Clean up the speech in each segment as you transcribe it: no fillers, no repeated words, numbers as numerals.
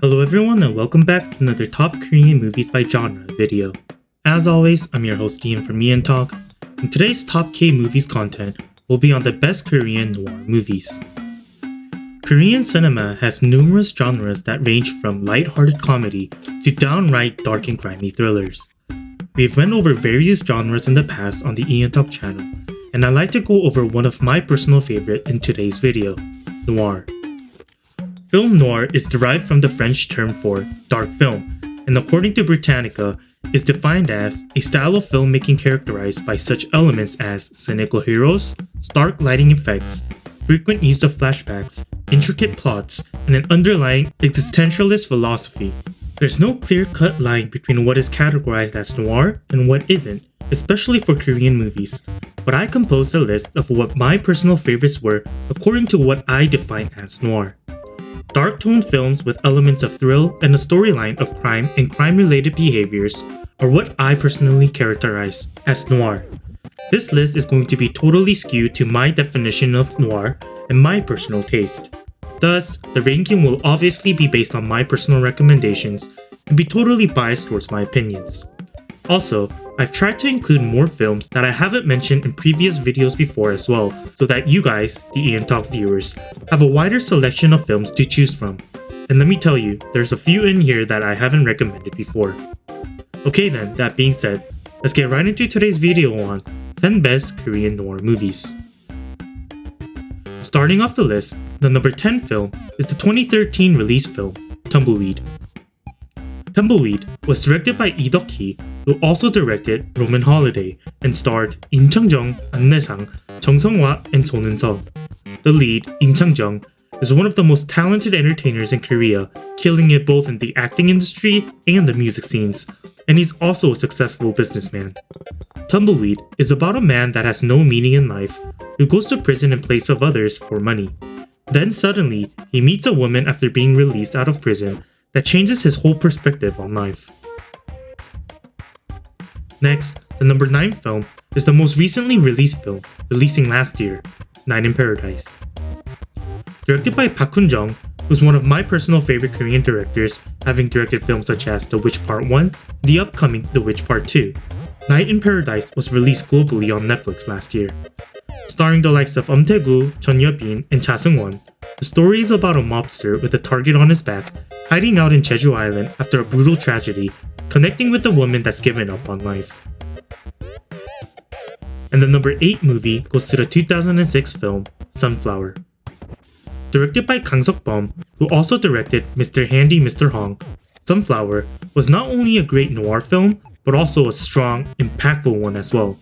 Hello everyone and welcome back to another Top Korean Movies by Genre video. As always, I'm your host Ian from EonTalk, and today's Top K Movies content will be on the best Korean noir movies. Korean cinema has numerous genres that range from light-hearted comedy to downright dark and grimy thrillers. We've went over various genres in the past on the EonTalk channel, and I'd like to go over one of my personal favorite in today's video, noir. Film noir is derived from the French term for dark film, and according to Britannica, is defined as a style of filmmaking characterized by such elements as cynical heroes, stark lighting effects, frequent use of flashbacks, intricate plots, and an underlying existentialist philosophy. There's no clear-cut line between what is categorized as noir and what isn't, especially for Korean movies, but I composed a list of what my personal favorites were according to what I define as noir. Dark-toned films with elements of thrill and a storyline of crime and crime-related behaviors are what I personally characterize as noir. This list is going to be totally skewed to my definition of noir and my personal taste. Thus, the ranking will obviously be based on my personal recommendations and be totally biased towards my opinions. Also, I've tried to include more films that I haven't mentioned in previous videos before as well, so that you guys, the EonTalk viewers, have a wider selection of films to choose from. And let me tell you, there's a few in here that I haven't recommended before. Okay then, that being said, let's get right into today's video on 10 best Korean noir movies. Starting off the list, the number 10 film is the 2013 release film, Tumbleweed. Tumbleweed was directed by Lee Deok-hee, who also directed Roman Holiday and starred Im Chang-jung, An Ne-sang, Chung Sung-hwa, and Son Eun-seo. The lead, Im Chang-jung, is one of the most talented entertainers in Korea, killing it both in the acting industry and the music scenes, and he's also a successful businessman. Tumbleweed is about a man that has no meaning in life, who goes to prison in place of others for money. Then suddenly, he meets a woman after being released out of prison that changes his whole perspective on life. Next, the number 9 film is the most recently released film, releasing last year, Night in Paradise. Directed by Park Hoon-jung, who's one of my personal favorite Korean directors, having directed films such as The Witch Part 1 and the upcoming The Witch Part 2. Night in Paradise was released globally on Netflix last year. Starring the likes of Tae-gu, Chun Yeobin, and Cha Seung-won, the story is about a mobster with a target on his back, hiding out in Jeju Island after a brutal tragedy, connecting with a woman that's given up on life. And the number 8 movie goes to the 2006 film, Sunflower. Directed by Kang Seok-bum, who also directed Mr. Handy Mr. Hong, Sunflower was not only a great noir film, but also a strong, impactful one as well.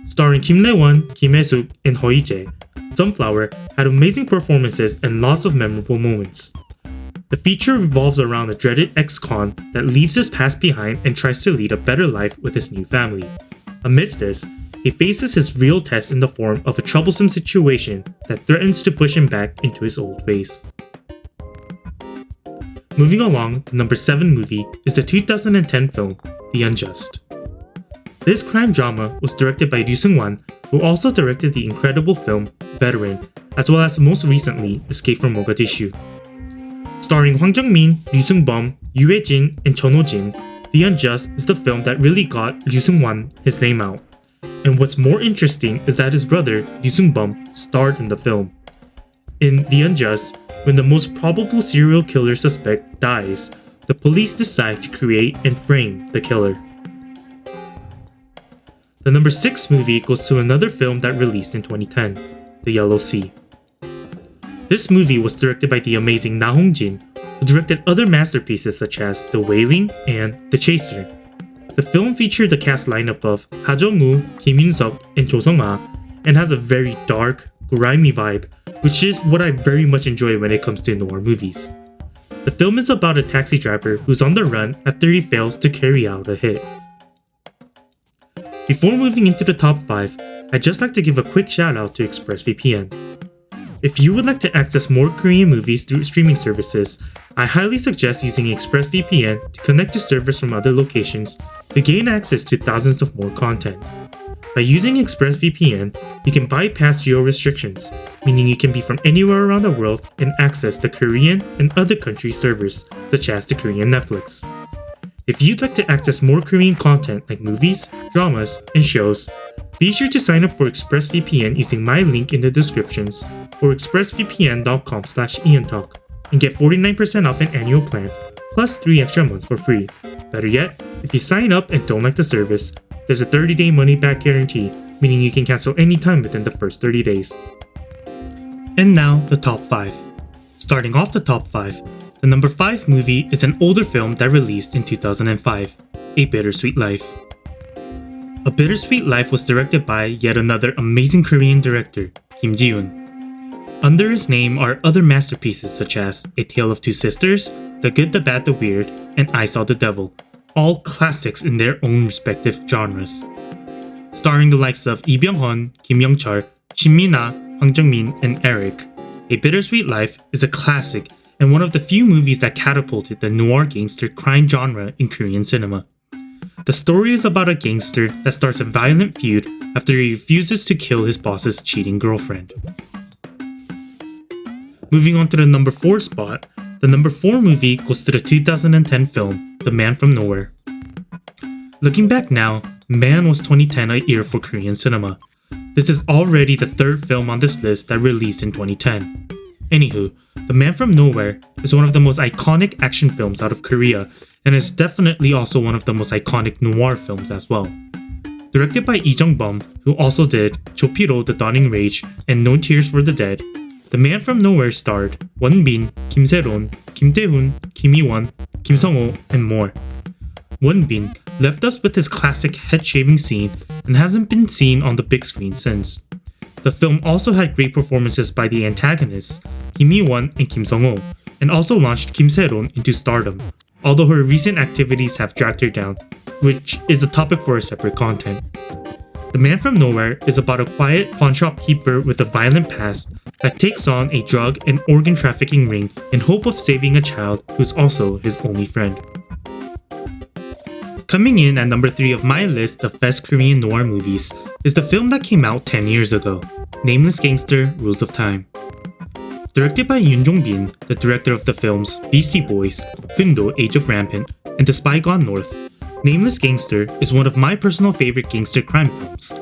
Starring Kim Le-won, Kim Hae-suk, and Ho Hee-jae, Sunflower had amazing performances and lots of memorable moments. The feature revolves around a dreaded ex-con that leaves his past behind and tries to lead a better life with his new family. Amidst this, he faces his real test in the form of a troublesome situation that threatens to push him back into his old ways. Moving along, the number 7 movie is the 2010 film, The Unjust. This crime drama was directed by Ryu Seung-wan, who also directed the incredible film Veteran, as well as most recently Escape from Mogadishu. Starring Hwang Jung-min, Ryu Seung-bum, Yoo Hae-jin, and Chun Ho-jin, The Unjust is the film that really got Ryu Seung-wan his name out. And what's more interesting is that his brother, Ryu Seung-bum, starred in the film. In The Unjust, when the most probable serial killer suspect dies, the police decide to create and frame the killer. The number 6 movie goes to another film that released in 2010, The Yellow Sea. This movie was directed by the amazing Na Hong-jin, who directed other masterpieces such as The Wailing and The Chaser. The film featured the cast lineup of Ha Jung-woo, Kim Yoon-suk, and Cho Sung-ha, and has a very dark, grimy vibe, which is what I very much enjoy when it comes to noir movies. The film is about a taxi driver who's on the run after he fails to carry out a hit. Before moving into the top 5, I'd just like to give a quick shout out to ExpressVPN. If you would like to access more Korean movies through streaming services, I highly suggest using ExpressVPN to connect to servers from other locations to gain access to thousands of more content. By using ExpressVPN, you can bypass geo restrictions, meaning you can be from anywhere around the world and access the Korean and other countries' servers, such as the Korean Netflix. If you'd like to access more Korean content like movies, dramas, and shows, be sure to sign up for ExpressVPN using my link in the descriptions or expressvpn.com/EonTalk and get 49% off an annual plan plus 3 extra months for free. Better yet, if you sign up and don't like the service, there's a 30-day money-back guarantee, meaning you can cancel anytime within the first 30 days. And now, the top 5. Starting off the top 5, the number 5 movie is an older film that released in 2005, A Bittersweet Life. A Bittersweet Life was directed by yet another amazing Korean director, Kim Ji-hoon. Under his name are other masterpieces such as A Tale of Two Sisters, The Good, the Bad, the Weird, and I Saw the Devil, all classics in their own respective genres. Starring the likes of Lee Byung-hun, Kim Young-chul, Shin Min-ah, Hwang Jung-min, and Eric, A Bittersweet Life is a classic and one of the few movies that catapulted the noir gangster crime genre in Korean cinema. The story is about a gangster that starts a violent feud after he refuses to kill his boss's cheating girlfriend. Moving on to the number 4 spot, the number 4 movie goes to the 2010 film, The Man from Nowhere. Looking back now, Man was 2010 a year for Korean cinema. This is already the 3rd film on this list that released in 2010. Anywho, The Man from Nowhere is one of the most iconic action films out of Korea and is definitely also one of the most iconic noir films as well. Directed by Lee Jung-bum, who also did Chopiro: The Dawning Rage and No Tears for the Dead, The Man from Nowhere starred Won Bin, Kim Se-ron, Kim Tae-hoon, Kim Hee-won, Kim Sung-ho, and more. Won Bin left us with his classic head-shaving scene and hasn't been seen on the big screen since. The film also had great performances by the antagonists, Kim Hee-won and Kim Sung-ho, and also launched Kim Se-ron into stardom, although her recent activities have dragged her down, which is a topic for a separate content. The Man from Nowhere is about a quiet pawnshop keeper with a violent past that takes on a drug and organ trafficking ring in hope of saving a child who's also his only friend. Coming in at number 3 of my list of best Korean noir movies is the film that came out 10 years ago, Nameless Gangster: Rules of Time. Directed by Yoon Jong-bin, the director of the films Beastie Boys, Gundo: Age of Rampant, and The Spy Gone North, Nameless Gangster is one of my personal favorite gangster crime films.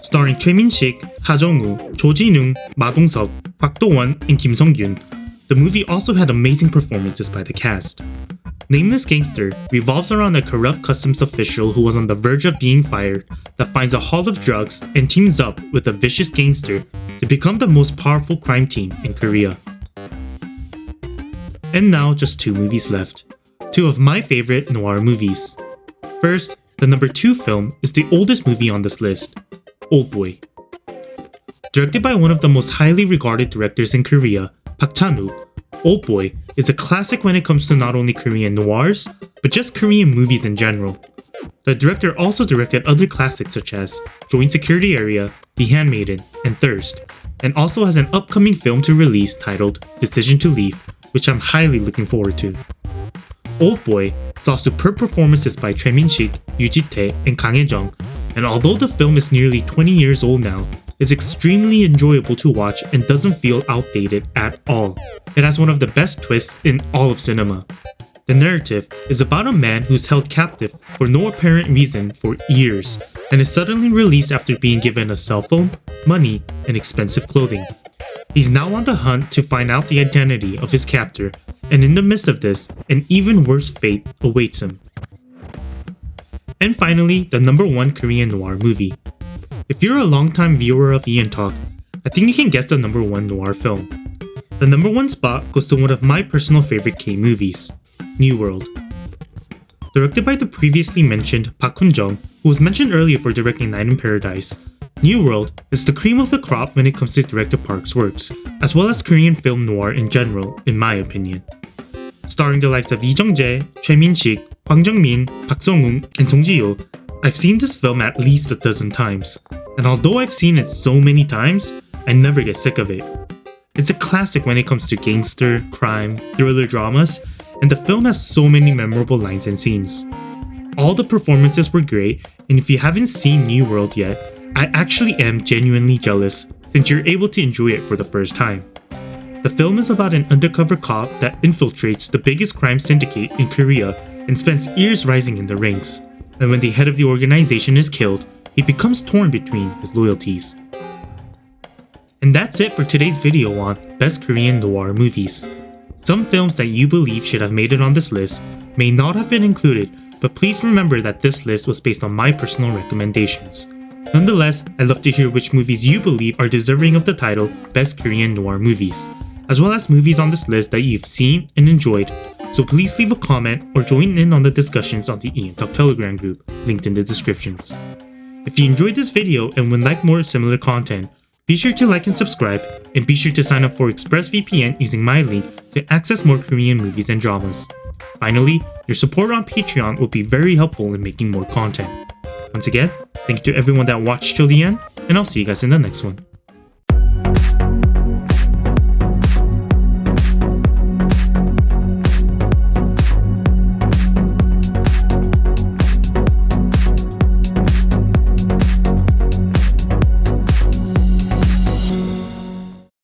Starring Choi Min-sik, Ha Jung-woo, Cho Ji-neung, Ma Dong-seok, Park Do-won, and Kim Sung-gyun, the movie also had amazing performances by the cast. Nameless Gangster revolves around a corrupt customs official who was on the verge of being fired that finds a haul of drugs and teams up with a vicious gangster to become the most powerful crime team in Korea. And now just 2 movies left. 2 of my favorite noir movies. First, the number 2 film is the oldest movie on this list, Oldboy. Directed by one of the most highly regarded directors in Korea, Park Chan-wook, Oldboy is a classic when it comes to not only Korean noirs, but just Korean movies in general. The director also directed other classics such as Joint Security Area, The Handmaiden, and Thirst, and also has an upcoming film to release titled Decision to Leave, which I'm highly looking forward to. Oldboy saw superb performances by Choi Min-sik, Yoo Ji-tae, and Kang Hae-jung, and although the film is nearly 20 years old now, it's extremely enjoyable to watch and doesn't feel outdated at all. It has one of the best twists in all of cinema. The narrative is about a man who's held captive for no apparent reason for years and is suddenly released after being given a cell phone, money, and expensive clothing. He's now on the hunt to find out the identity of his captor, and in the midst of this, an even worse fate awaits him. And finally, the number 1 Korean noir movie. If you're a longtime viewer of EonTalk, I think you can guess the number 1 noir film. The number 1 spot goes to one of my personal favorite K-movies, New World. Directed by the previously mentioned Park Hoon-jung, who was mentioned earlier for directing Night in Paradise, New World is the cream of the crop when it comes to director Park's works, as well as Korean film noir in general, in my opinion. Starring the likes of Lee Jung-jae, Choi Min-sik, Hwang Jung-min, Park Sung-woong, and Song Ji-hyo, I've seen this film at least a dozen times, and although I've seen it so many times, I never get sick of it. It's a classic when it comes to gangster, crime, thriller dramas, and the film has so many memorable lines and scenes. All the performances were great, and if you haven't seen New World yet, I actually am genuinely jealous since you're able to enjoy it for the first time. The film is about an undercover cop that infiltrates the biggest crime syndicate in Korea and spends years rising in the ranks. And when the head of the organization is killed, he becomes torn between his loyalties. And that's it for today's video on Best Korean Noir Movies. Some films that you believe should have made it on this list may not have been included, but please remember that this list was based on my personal recommendations. Nonetheless, I'd love to hear which movies you believe are deserving of the title Best Korean Noir Movies, as well as movies on this list that you've seen and enjoyed, so please leave a comment or join in on the discussions on the EonTalk Telegram group, linked in the descriptions. If you enjoyed this video and would like more similar content, be sure to like and subscribe, and be sure to sign up for ExpressVPN using my link to access more Korean movies and dramas. Finally, your support on Patreon will be very helpful in making more content. Once again, thank you to everyone that watched till the end, and I'll see you guys in the next one.